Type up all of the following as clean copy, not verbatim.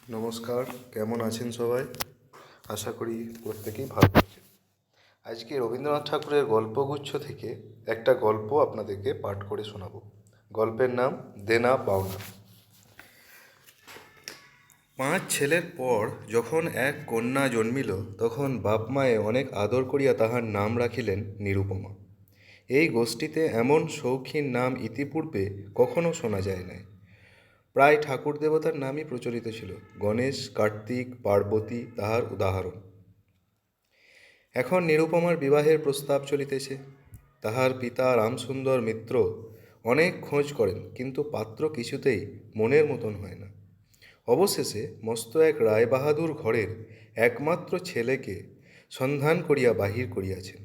নমস্কার, কেমন আছেন সবাই? আশা করি প্রত্যেকেই ভালো আছেন। আজকে রবীন্দ্রনাথ ঠাকুরের গল্পগুচ্ছ থেকে একটা গল্প আপনাদেরকে পাঠ করে শোনাবো। গল্পের নাম দেনা পাওনা। 5 ছেলের পর যখন এক কন্যা জন্মিল, তখন বাপ মায়ে অনেক আদর করিয়া তাহার নাম রাখিলেন নিরুপমা। এই গোষ্ঠীতে এমন শৌখিন নাম ইতিপূর্বে কখনো শোনা যায় নাই। প্রায় ঠাকুর দেবতার নামই প্রচলিত ছিল। গণেশ, কার্তিক, পার্বতী তাহার উদাহরণ। এখন নিরুপমার বিবাহের প্রস্তাব চলিতেছে। তাহার পিতা রামসুন্দর মিত্র অনেক খোঁজ করেন, কিন্তু পাত্র কিছুতেই মনের মতন হয় না। অবশেষে মস্ত এক রায়বাহাদুর ঘরের একমাত্র ছেলেকে সন্ধান করিয়া বাহির করিয়াছেন।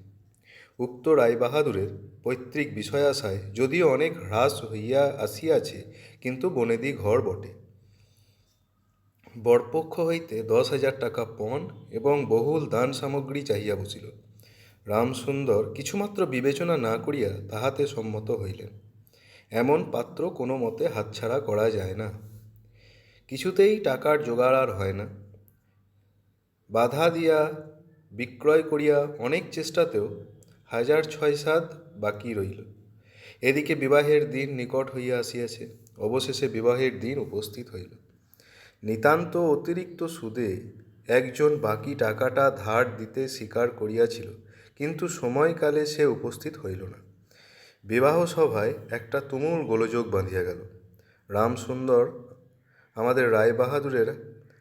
উক্ত রায়বাহাদুরের পৈতৃক বিষয়াশায় যদিও অনেক হ্রাস হইয়া আসিয়াছে, কিন্তু বনেদি ঘর বটে। বরপক্ষ হইতে 10,000 টাকা পণ এবং বহুল দান সামগ্রী চাহিয়া বসিল। রামসুন্দর কিছুমাত্র বিবেচনা না করিয়া তাহাতে সম্মত হইলেন। এমন পাত্র কোনো মতে হাতছাড়া করা যায় না। কিছুতেই টাকার জোগাড় আর হয় না। বাধা দিয়া বিক্রয় করিয়া অনেক চেষ্টাতেও 1,600 বাকি রইল। এদিকে বিবাহের দিন নিকট হইয়া আসিয়াছে। অবশেষে বিবাহের দিন উপস্থিত হইল। নিতান্ত অতিরিক্ত সুদে একজন বাকি টাকাটা ধার দিতে স্বীকার করিয়াছিল, কিন্তু সময়কালে সে উপস্থিত হইল না। বিবাহ সভায় একটা তুমুল গোলযোগ বাঁধিয়া গেল। রামসুন্দর আমাদের রায়বাহাদুরের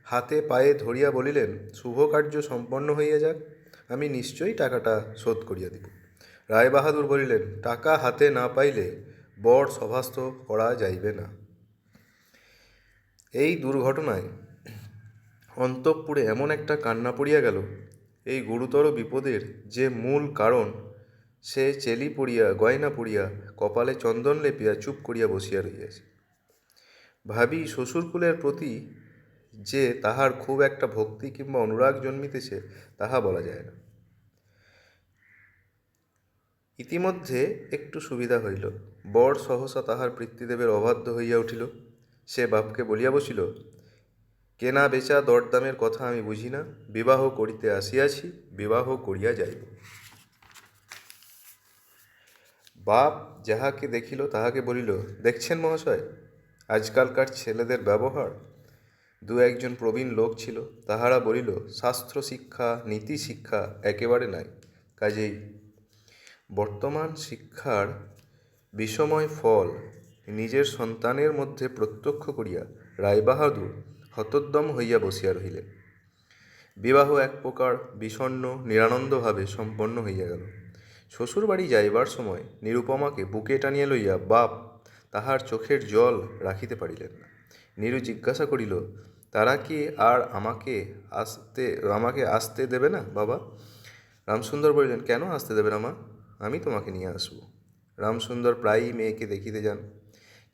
হাতে পায়ে ধরিয়া বলিলেন, শুভ কার্য সম্পন্ন হইয়া যাক, আমি নিশ্চয়ই টাকাটা শোধ করিয়া দিব। রায়বাহাদুর বলিলেন, টাকা হাতে না পাইলে বর সভাস্থ করা যাইবে না। এই দুর্ঘটনায় অন্তঃপুরে এমন একটা কান্না পড়িয়া গেল। এই গুরুতর বিপদের যে মূল কারণ, সে চেলি পড়িয়া গয়না পড়িয়া কপালে চন্দন লেপিয়া চুপ করিয়া বসিয়া রহিয়াছে। ভাবি শ্বশুরকুলের প্রতি যে তাহার খুব একটা ভক্তি কিংবা অনুরাগ জন্মিতেছে, তাহা বলা যায় না। ইতিমধ্যে একটু সুবিধা হইল। বর সহসা তাহার পিতৃদেবের অবাধ্য হইয়া উঠিল। সে বাপকে বলিয়া বসিল, কেনা বেচা দরদামের কথা আমি বুঝি না, বিবাহ করিতে আসিয়াছি, বিবাহ করিয়া যাইব। বাপ যাহাকে দেখিল তাহাকে বলিল, দেখছেন মহাশয়, আজকালকার ছেলেদের ব্যবহার। দু একজন প্রবীণ লোক ছিল, তাহারা বলিল, শাস্ত্র শিক্ষা নীতি শিক্ষা একেবারে নাই। কাজেই বর্তমান শিক্ষার বিষময় ফল নিজের সন্তানের মধ্যে প্রত্যক্ষ করিয়া রায়বাহাদুর হতোদ্যম হইয়া বসিয়া রহিলেন। বিবাহ এক প্রকার বিষণ্ণ নিরানন্দভাবে সম্পন্ন হইয়া গেল। শ্বশুরবাড়ি যাইবার সময় নিরুপমাকে বুকে টানিয়া লইয়া বাপ তাহার চোখের জল রাখিতে পারিলেন না। নীরু জিজ্ঞাসা করিল, তারা কি আর আমাকে আসতে দেবে না বাবা? রামসুন্দর বলিলেন, কেন আসতে দেবে না মা? আমি তোমাকে নিয়ে আসব। রামসুন্দর প্রায়ই মেয়েকে দেখিতে যান,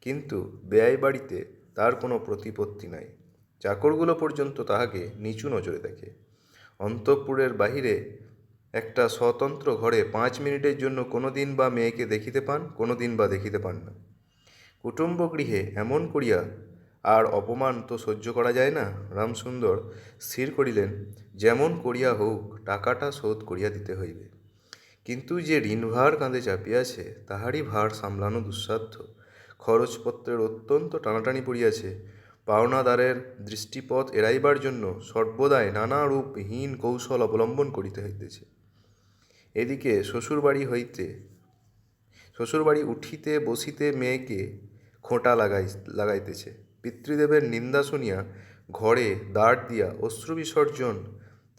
কিন্তু বেয়াই বাড়িতে তার কোনো প্রতিপত্তি নাই। চাকরগুলো পর্যন্ত তাহাকে নিচু নজরে দেখে। অন্তঃপুরের বাহিরে একটা স্বতন্ত্র ঘরে 5 মিনিটের জন্য কোনো দিন বা মেয়েকে দেখিতে পান, কোনো দিন বা দেখিতে পান না। কুটুম্ব গৃহে এমন করিয়া আর অপমান তো সহ্য করা যায় না। রামসুন্দর স্থির করিলেন, যেমন করিয়া হোক টাকাটা শোধ করিয়া দিতে হইবে। কিন্তু যে ঋণভার কাঁধে চাপিয়াছে, তাহারই ভার সামলানো দুঃসাধ্য। খরচপত্রের অত্যন্ত টানাটানি পড়িয়াছে। পাওনাদারের দৃষ্টিপথ এড়াইবার জন্য সর্বদাই নানারূপ হীন কৌশল অবলম্বন করিতে হইতেছে। এদিকে শ্বশুরবাড়ি উঠিতে বসিতে মেয়েকে খোঁটা লাগাইতেছে। পিতৃদেবের নিন্দা শুনিয়া ঘরে দাঁড় দিয়া অশ্রু বিসর্জন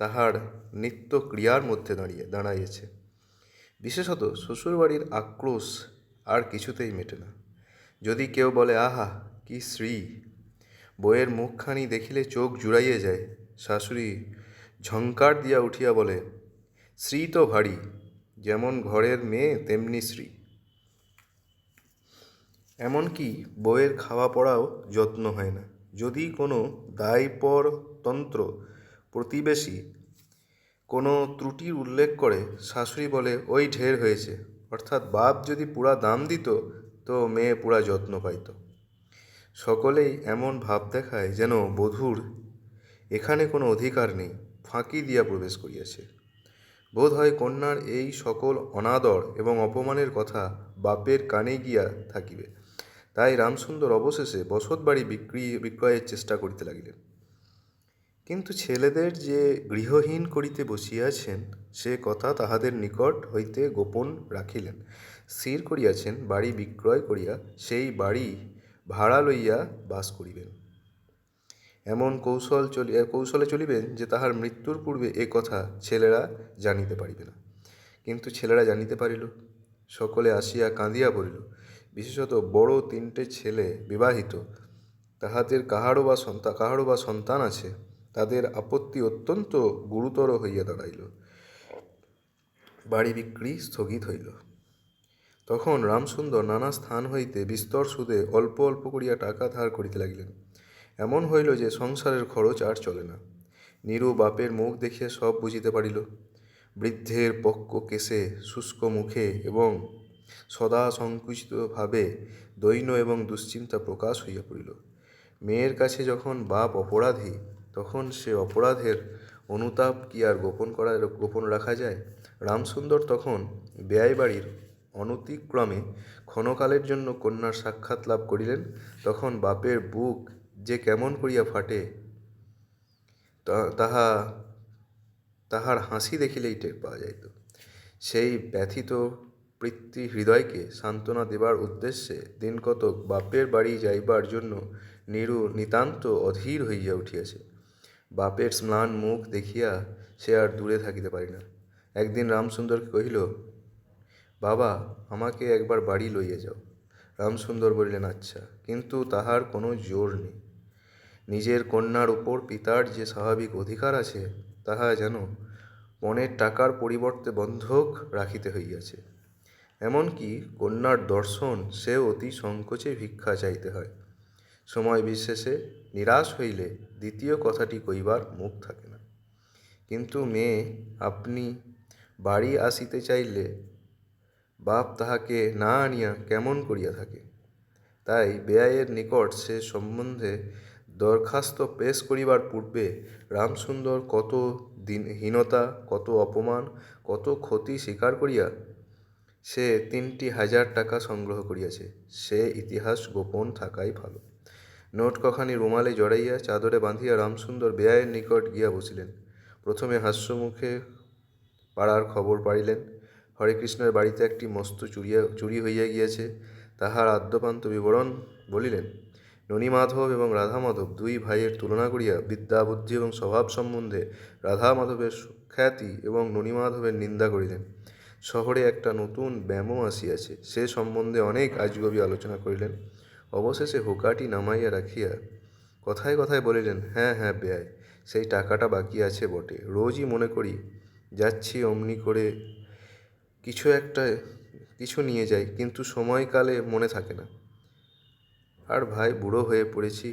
তাহার নিত্য ক্রিয়ার মধ্যে দাঁড়াইয়াছে। বিশেষত শ্বশুরবাড়ির আক্রোশ আর কিছুতেই মেটে না। যদি কেউ বলে, আহা কি শ্রী, বইয়ের মুখখানি দেখিলে চোখ জুড়াইয়া যায়, শাশুড়ি ঝঙ্কার দিয়া উঠিয়া বলে, শ্রী তো ভারী, যেমন ঘরের মেয়ে তেমনি শ্রী। এমনকি বইয়ের খাওয়া পড়াও যত্ন হয় না। যদি কোনো দায়পরতন্ত্র প্রতিবেশী কোনো ত্রুটির উল্লেখ করে, শাশুড়ি বলে, ওই ঢের হয়েছে। অর্থাৎ বাপ যদি পুরা দাম দিত, তো মেয়ে পুরা যত্ন পাইত। সকলেই এমন ভাব দেখায় যেন বধূর এখানে কোনো অধিকার নেই, ফাঁকি দিয়া প্রবেশ করিয়াছে। বোধ হয় কন্যার এই সকল অনাদর এবং অপমানের কথা বাপের কানে গিয়া থাকিবে। তাই রামসুন্দর অবশেষে বসতবাড়ি বিক্রয়ের চেষ্টা করিতে লাগিলেন। কিন্তু ছেলেদের যে গৃহহীন করিতে বসিয়াছেন সে কথা তাহাদের নিকট হইতে গোপন রাখিলেন। স্থির করিয়াছেন বাড়ি বিক্রয় করিয়া সেই বাড়ি ভাড়া লইয়া বাস করিবেন। এমন কৌশলে চলিবেন যে তাহার মৃত্যুর পূর্বে এ কথা ছেলেরা জানিতে পারিবে না। কিন্তু ছেলেরা জানিতে পারিল। সকলে আসিয়া কাঁদিয়া পড়িল। বিশেষত বড় 3টে ছেলে বিবাহিত, তাহাদের কাহারও বা সন্তান আছে। তাদের আপত্তি অত্যন্ত গুরুতর হইয়া দাঁড়াইল। বাড়ি বিক্রি স্থগিত হইল। তখন রামসুন্দর নানা স্থান হইতে বিস্তর সুদে অল্প অল্প করিয়া টাকা ধার করিতে লাগিলেন। এমন হইল যে সংসারের খরচ আর চলে না। নীরু বাপের মুখ দেখিয়া সব বুঝিতে পারিল। বৃদ্ধের পক্ক কেশে, শুষ্ক মুখে এবং সদা সংকুচিত ভাবে দৈন্য এবং দুশ্চিন্তা প্রকাশ হইয়া পড়িল। মেয়ের কাছে যখন বাপ অপরাধী, তখন সে অপরাধের অনুতাপ কি আর গোপন রাখা যায়? রামসুন্দর তখন বেয়াই বাড়ির অনতিক্রমে ক্ষণকালের জন্য কন্যার সাক্ষাৎ লাভ করিলেন। তখন বাপের বুক যে কেমন করিয়া ফাটে তাহার হাসি দেখিলেই টের পাওয়া যাইত। সেই ব্যথিত পিতৃ হৃদয়কে সান্ত্বনা দেবার উদ্দেশ্যে দিনকতক বাপের বাড়ি যাইবার জন্য নীরু নিতান্ত অধীর হইয়া উঠিয়াছে। বাপের ম্লান মুখ দেখিয়া সে আর দূরে থাকিতে পারি না। একদিন রামসুন্দরকে কহিল, বাবা, আমাকে একবার বাড়ি লইয়া যাও। রামসুন্দর বলিলেন, আচ্ছা। কিন্তু তাহার কোনো জোর নেই। নিজের কন্যার উপর পিতার যে স্বাভাবিক অধিকার আছে তাহা যেন পণের টাকার পরিবর্তে বন্ধক রাখিতে হইয়াছে। এমনকি কন্যার দর্শন সেও অতি সংকোচে ভিক্ষা চাইতে হয়। সময় বিশেষে নিরাশ হইলে দ্বিতীয় কথাটি কইবার মুখ থাকে না। কিন্তু মেয়ে আপনি বাড়ি আসিতে চাইলে বাপ তাহাকে না আনিয়া কেমন করিয়া থাকে। তাই বেয়াইয়ের নিকট সে সম্বন্ধে দরখাস্ত পেশ করিবার পূর্বে রামসুন্দর কত হীনতা, কত অপমান, কত ক্ষতি স্বীকার করিয়া সে 3,000 টাকা সংগ্রহ করিয়াছে, সে ইতিহাস গোপন থাকাই ভালো। নোট কখানি রুমালে জড়াইয়া চাদরে বাঁধিয়া রামসুন্দর বেয়াইয়ের নিকট গিয়া বসিলেন। প্রথমে হাস্যমুখে পাড়ার খবর পাড়িলেন। হরেকৃষ্ণের বাড়িতে একটি মস্ত চুরি হইয়া গিয়াছে, তাহার আদ্যপান্ত বিবরণ বলিলেন। ননীমাধব এবং রাধামাধব 2 ভাইয়ের তুলনা করিয়া বিদ্যা, বুদ্ধি এবং স্বভাব সম্বন্ধে রাধামাধবের সুখ্যাতি এবং ননীমাধবের নিন্দা করিলেন। শহরে একটা নতুন ব্যামো আসিয়াছে, সে সম্বন্ধে অনেক আজগুবি আলোচনা করিলেন। অবশেষে হুকাটি নামাইয়া রাখিয়া কথায় কথায় বলিলেন, হ্যাঁ হ্যাঁ বেয়াই, সেই টাকাটা বাকি আছে বটে। রোজই মনে করি যাচ্ছি অমনি করে কিছু নিয়ে যাই, কিন্তু সময়কালে মনে থাকে না। আর ভাই, বুড়ো হয়ে পড়েছি।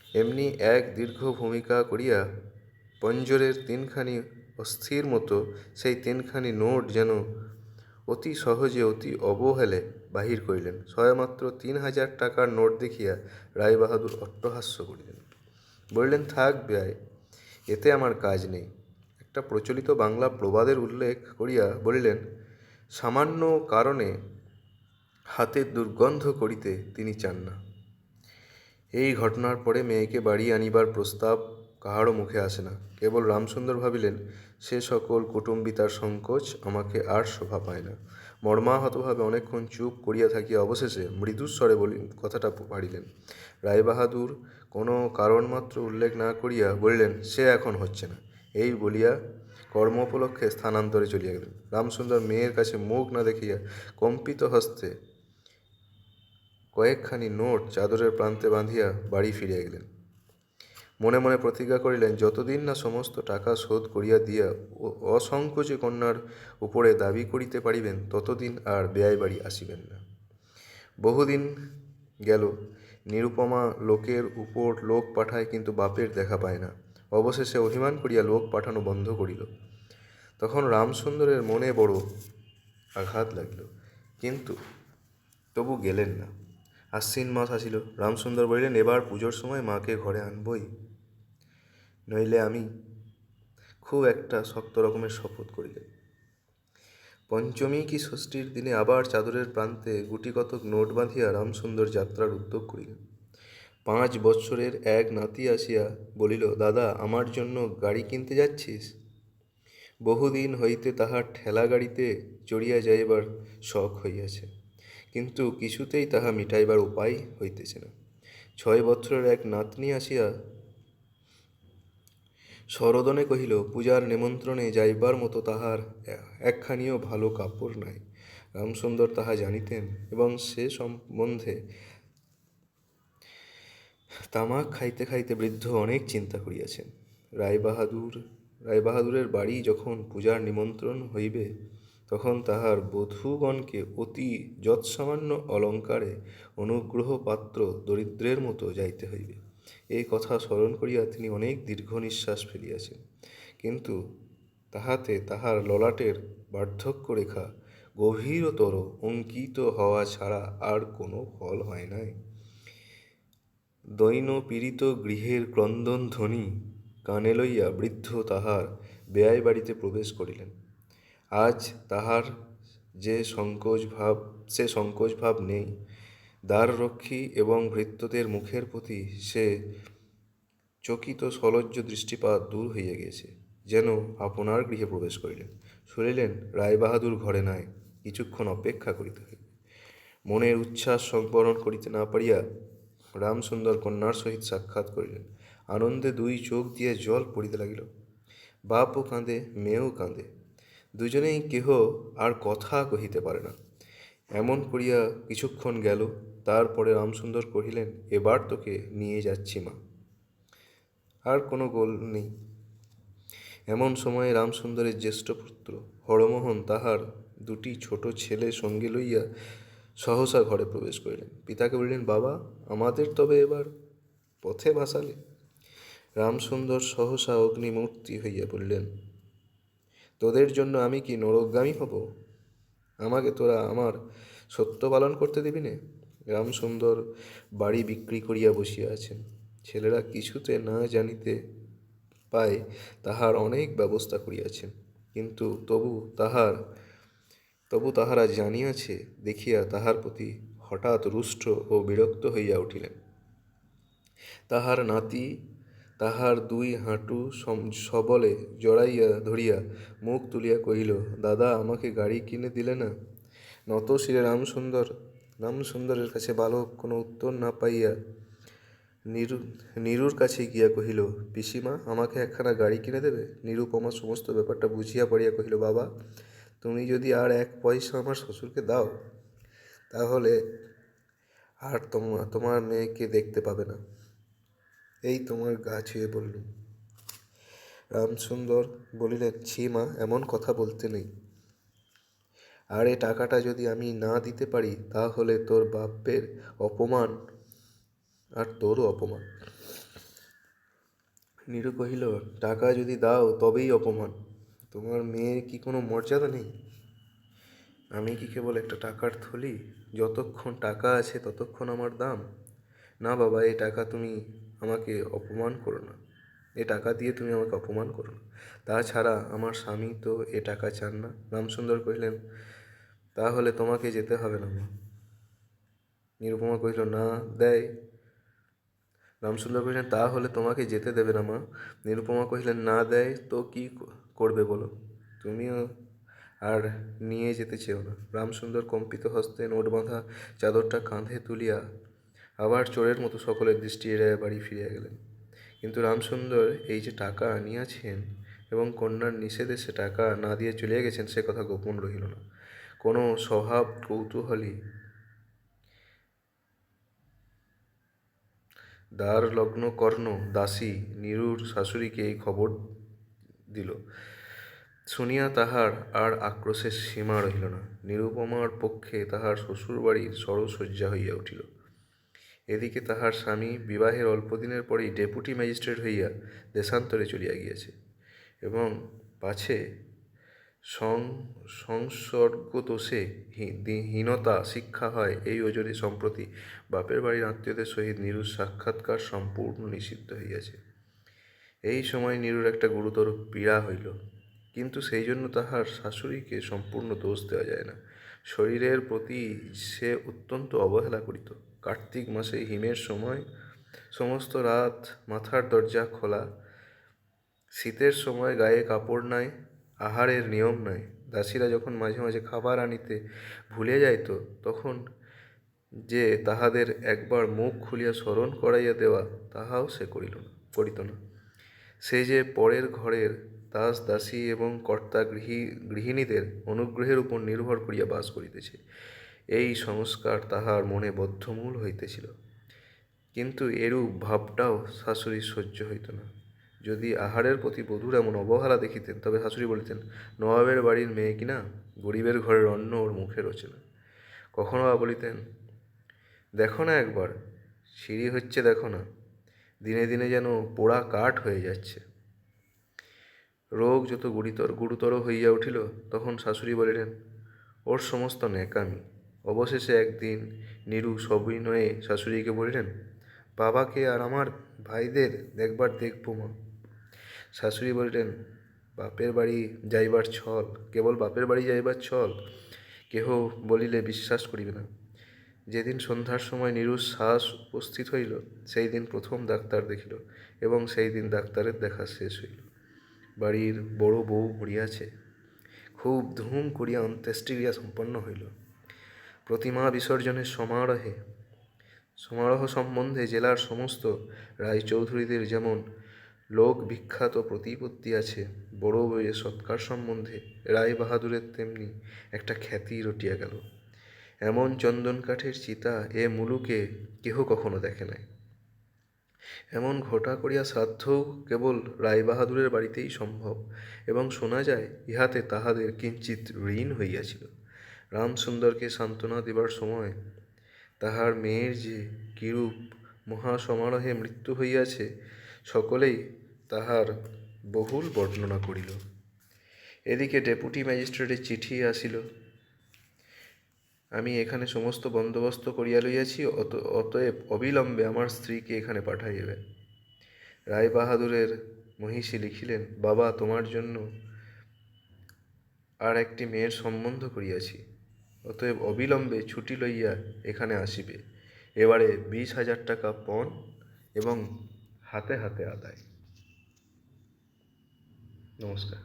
এমনি এক দীর্ঘ ভূমিকা করিয়া পঞ্জরের 3খানি অস্থির মতো সেই 3খানি নোট যেন অতি সহজে অতি অবহেলে বাহির করিলেন। সবেমাত্র 3,000 টাকার নোট দেখিয়া রায়বাহাদুর অট্টহাস্য করিলেন। বলিলেন, থাক বেয়াই, এতে আমার কাজ নেই। একটা প্রচলিত বাংলা প্রবাদের উল্লেখ করিয়া বলিলেন, সামান্য কারণে হাতে দুর্গন্ধ করিতে তিনি চান না। এই ঘটনার পরে মেয়েকে বাড়ি আনিবার প্রস্তাব কাহারও মুখে আসে না। কেবল রামসুন্দর ভাবিলেন, সে সকল কুটুম্বিতার সংকোচ আমাকে আর শোভা পায় না। মর্মাহতভাবে অনেকক্ষণ চুপ করিয়া থাকিয়া অবশেষে মৃদুস্বরে কথাটা পাড়িলেন। রায়বাহাদুর কোনো কারণমাত্র উল্লেখ না করিয়া বলিলেন, সে এখন হচ্ছে না। এই বলিয়া কর্ম উপলক্ষে স্থানান্তরে চলিয়া গেলেন। রামসুন্দর মেয়ের কাছে মুখ না দেখিয়া কম্পিত হস্তে কয়েকখানি নোট চাদরের প্রান্তে বাঁধিয়া বাড়ি ফিরিয়া গেলেন। মনে মনে প্রতিজ্ঞা করিলেন, যতদিন না সমস্ত টাকা শোধ করিয়া দিয়া অসংকোচে কন্যার উপরে দাবি করিতে পারিবেন, ততদিন আর বেয়াই বাড়ি আসিবেন না। বহুদিন গেল। নিরুপমা লোকের উপর লোক পাঠায়, কিন্তু বাপের দেখা পায় না। অবশেষে অভিমান করিয়া লোক পাঠানো বন্ধ করিল। তখন রামসুন্দরের মনে বড় আঘাত লাগিল, কিন্তু তবু গেলেন না। আশ্বিন মাস আসিল। রামসুন্দর বলিলেন, এবার পুজোর সময় মাকে ঘরে আনবই। নইলে আমি খুব একটা শক্ত রকমের শপথ করিলেন। পঞ্চমী কি ষষ্ঠীর দিনে আবার চাদরের প্রান্তে গুটিকতক নোট বাঁধিয়া রামসুন্দর যাত্রার উদ্যোগ করিলেন। 5 বৎসরের এক নাতি আসিয়া বলিল, দাদা, আমার জন্য গাড়ি কিনতে যাচ্ছিস? বহুদিন হইতে তাহার ঠেলা গাড়িতে চড়িয়া যাইবার শখ হইয়াছে, কিন্তু কিছুতেই তাহা মিটাইবার উপায় হইতেছে না। 6 বৎসরের এক নাতনি আসিয়া সরোদনে কহিল, পূজার নিমন্ত্রণে যাইবার মতো তাহার একখানিও ভালো কাপড় নাই। রামসুন্দর তাহা জানিতেন এবং সে সম্বন্ধে তামাক খাইতে খাইতে বৃদ্ধ অনেক চিন্তা করিয়াছেন। রায়বাহাদুরের বাড়ি যখন পূজার নিমন্ত্রণ হইবে, তখন তাহার বধূগণকে অতি যৎসামান্য অলঙ্কারে অনুগ্রহ পাত্র দরিদ্রের মতো যাইতে হইবে। এই কথা স্মরণ করিয়া তিনি অনেক দীর্ঘ নিঃশ্বাস ফেলিয়াছেন, কিন্তু তাহাতে তাহার ললাটের বার্ধক্য রেখা গভীরতর অঙ্কিত হওয়া ছাড়া আর কোনো ফল হয় নাই। দৈন পীড়িত গৃহের ক্রন্দন ধ্বনি কানে লইয়া বৃদ্ধ তাহার বেয়াই বাড়িতে প্রবেশ করিলেন। আজ তাহার সে সংকোচ ভাব নেই। দ্বাররক্ষী এবং ভৃত্যদের মুখের প্রতি সে চকিত সলজ্জ দৃষ্টিপাত দূর হইয়া গিয়েছে, যেন আপনার গৃহে প্রবেশ করিলেন। শুনিলেন রায়বাহাদুর ঘরে নাই, কিছুক্ষণ অপেক্ষা করিতে হইবে। মনের উচ্ছ্বাস সংবরণ করিতে না পারিয়া রামসুন্দর কন্যার সহিত সাক্ষাৎ করিলেন। আনন্দে 2 চোখ দিয়ে জল পড়িতে লাগিল। বাপও কাঁদে, মেয়েও কাঁদে, দুজনেই কেহ আর কথা কহিতে পারে না। এমন করিয়া কিছুক্ষণ গেল। তারপরে রামসুন্দর কহিলেন, এবার তোকে নিয়ে যাচ্ছি মা, আর কোনো গোল নেই। এমন সময়ে রামসুন্দরের জ্যেষ্ঠ পুত্র হরমোহন তাহার 2টি ছোট ছেলে সঙ্গে লইয়া সহসা ঘরে প্রবেশ করিলেন। পিতাকে বলিলেন, বাবা, আমাদের তবে এবার পথে ভাসালে। রামসুন্দর সহসা অগ্নিমূর্তি হইয়া বলিলেন, তোদের জন্য আমি কি নরকগামী হব? আমাকে তোরা আমার সত্য পালন করতে দিবি নে? রামসুন্দর বাড়ি বিক্রি করিয়া বসিয়া আছেন। ছেলেরা কিছুতে না জানিতে পায় তাহার অনেক ব্যবস্থা করিয়াছেন, কিন্তু তবু তাহারা জানিয়াছে দেখিয়া তাহার প্রতি হঠাৎ রুষ্ট ও বিরক্ত হইয়া উঠিলেন। তাহার নাতি তাহার 2 হাঁটু সবলে জড়াইয়া ধরিয়া মুখ তুলিয়া কহিল, দাদা, আমাকে গাড়ি কিনে দিলে না? নতশিরে রামসুন্দরের কাছে বালক কোনো উত্তর না পাইয়া নীরুর কাছে গিয়া কহিল, পিসিমা, আমাকে একখানা গাড়ি কিনে দেবে? নিরুপমা সমস্ত ব্যাপারটা বুঝিয়া পড়িয়া কহিল, বাবা, তুমি যদি আর 1 পয়সা আমার শ্বশুরকে দাও, তাহলে আর তোমার মেয়েকে দেখতে পাবে না। এই তোমার গা ছুঁয়ে বললুম। রামসুন্দর বলিলেন, ছি মা, এমন কথা বলতে নেই। আর এ টাকাটা যদি আমি না দিতে পারি, তাহলে তোর বাপের অপমান আর তোরও অপমান। নীরু কহিল, টাকা যদি দাও তবেই অপমান। তোমার মেয়ের কি কোনো মর্যাদা নেই? আমি কি কেবল একটা টাকার থলি? যতক্ষণ টাকা আছে ততক্ষণ আমার দাম। না বাবা, এই টাকা তুমি আমাকে অপমান করো না, এ টাকা দিয়ে তুমি আমাকে অপমান করো না। তাছাড়া আমার স্বামী তো এ টাকা চান না। রামসুন্দর কহিলেন, তাহলে তোমাকে যেতে হবে না মা। নিরুপমা কহিল, না দেয়। রামসুন্দর কহিলেন, তাহলে তোমাকে যেতে দেবে না মা। নিরুপমা কহিলেন, না দেয় তো কি করবে বলো? তুমিও আর নিয়ে যেতে চেও না। রামসুন্দর কম্পিত হস্তে নোট বাঁধা চাদরটা কাঁধে তুলিয়া আবার চোরের মতো সকলের দৃষ্টি এড়াইয়া বাড়ি ফিরিয়া গেলেন। কিন্তু রামসুন্দর এই যে টাকা আনিয়াছেন এবং কন্যার নিষেধে সে টাকা না দিয়ে চলিয়া গেছেন, সে কথা গোপন রহিল না। কোনো স্বভাব কৌতূহলী দ্বার লগ্ন কর্ণ দাসী নীরুর শাশুড়িকে এই খবর দিল। শুনিয়া তাহার আর আক্রোশের সীমা রহিল না। নিরুপমার পক্ষে তাহার শ্বশুরবাড়ির সরসজ্জা হইয়া উঠিল। এদিকে তাহার স্বামী বিবাহের অল্পদিনের পরেই ডেপুটি ম্যাজিস্ট্রেট হইয়া দেশান্তরে চলিয়া গিয়াছে, এবং পাছে সংসর্গদোষে হীনতা শিক্ষা হয়, এই ওজরে সম্প্রতি বাপের বাড়ির আত্মীয়দের সহিত নীরুর সাক্ষাৎকার সম্পূর্ণ নিষিদ্ধ হইয়াছে। এই সময় নীরুর একটা গুরুতর পীড়া হইল, কিন্তু সেই জন্য তাহার শাশুড়িকে সম্পূর্ণ দোষ দেওয়া যায় না। শরীরের প্রতি সে অত্যন্ত অবহেলা করিত। কার্তিক মাসে হিমের সময় সমস্ত রাত মাথার দরজা খোলা, শীতের সময় গায়ে কাপড় নাই, আহারের নিয়ম নাই। দাসীরা যখন মাঝে মাঝে খাবার আনিতে ভুলে যাইত, তখন যে তাহাদের একবার মুখ খুলিয়া স্মরণ করাইয়া দেওয়া, তাহাও সে করিত না। সে যে পরের ঘরের দাস দাসী এবং কর্তা গৃহিণীদের অনুগ্রহের উপর নির্ভর করিয়া বাস করিতেছে, এই সংস্কার তাহার মনে বদ্ধমূল হইতেছিল। কিন্তু এরূপ ভাবটাও শাশুড়ির সহ্য হইত না। যদি আহারের প্রতি বধূর এমন অবহেলা দেখিতেন, তবে শাশুড়ি বলিতেন, নবাবের বাড়ির মেয়ে কিনা, গরিবের ঘরের অন্ন ওর মুখে রোচে না। কখনো বা বলিতেন, দেখো না একবার, সিঁড়ি হচ্ছে দেখো না, দিনে দিনে যেন পোড়া কাঠ হয়ে যাচ্ছে। রোগ যত গুরুতর হইয়া উঠিল, তখন শাশুড়ি বলিলেন, ওর সমস্ত ন্যাকামি। অবশেষে একদিন নীরু সবিনয়ে শাশুড়িকে বলিলেন, বাবাকে আর আমার ভাইদের একবার দেখব মা। শাশুড়ি বলিলেন, বাপের বাড়ি যাইবার ছল, কেবল বাপের বাড়ি যাইবার ছল, কেহ বলিলে বিশ্বাস করিবে না। যেদিন সন্ধ্যার সময় নীরুর শ্বাস উপস্থিত হইল, সেই দিন প্রথম ডাক্তার দেখিল, এবং সেই দিন ডাক্তারের দেখা শেষ হইল। বাড়ির বড় বউ মরিয়াছে। খুব ধুম করিয়া অন্ত্যেষ্টিক্রিয়া সম্পন্ন হইল। প্রতিমা বিসর্জনের সমারোহ সম্বন্ধে জেলার সমস্ত রায়চৌধুরীদের যেমন লোক বিখ্যাত প্রতিপত্তি আছে, বড় বউয়ের সৎকার সম্বন্ধে রায় বাহাদুরের তেমনি একটা খ্যাতি রটিয়া গেল। এমন চন্দন কাঠের চিতা এ মুলুকে কেহ কখনো দেখে নাই। এমন ঘটা করিয়া শ্রাদ্ধও কেবল রায়বাহাদুরের বাড়িতেই সম্ভব, এবং শোনা যায় ইহাতে তাহাদের কিঞ্চিৎ ঋণ হইয়াছিল। রামসুন্দরকে সান্ত্বনা দিবার সময় তাহার মেয়ের যে কিরূপ মহাসমারোহে মৃত্যু হইয়াছে, সকলেই তাহার বহুল বর্ণনা করিল। এদিকে ডেপুটি ম্যাজিস্ট্রেটের চিঠি আসিল, আমি এখানে সমস্ত বন্দোবস্ত করিয়া লইয়াছি, অতএব অবিলম্বে আমার স্ত্রীকে এখানে পাঠাইবে। রায়বাহাদুরের মহিষী লিখিলেন, বাবা, তোমার জন্য আর একটি মেয়ের সম্বন্ধ করিয়াছি, অতএব অবিলম্বে ছুটি লইয়া এখানে আসিবে। এবারে 20,000 টাকা পণ এবং হাতে হাতে আদায়। নমস্কার।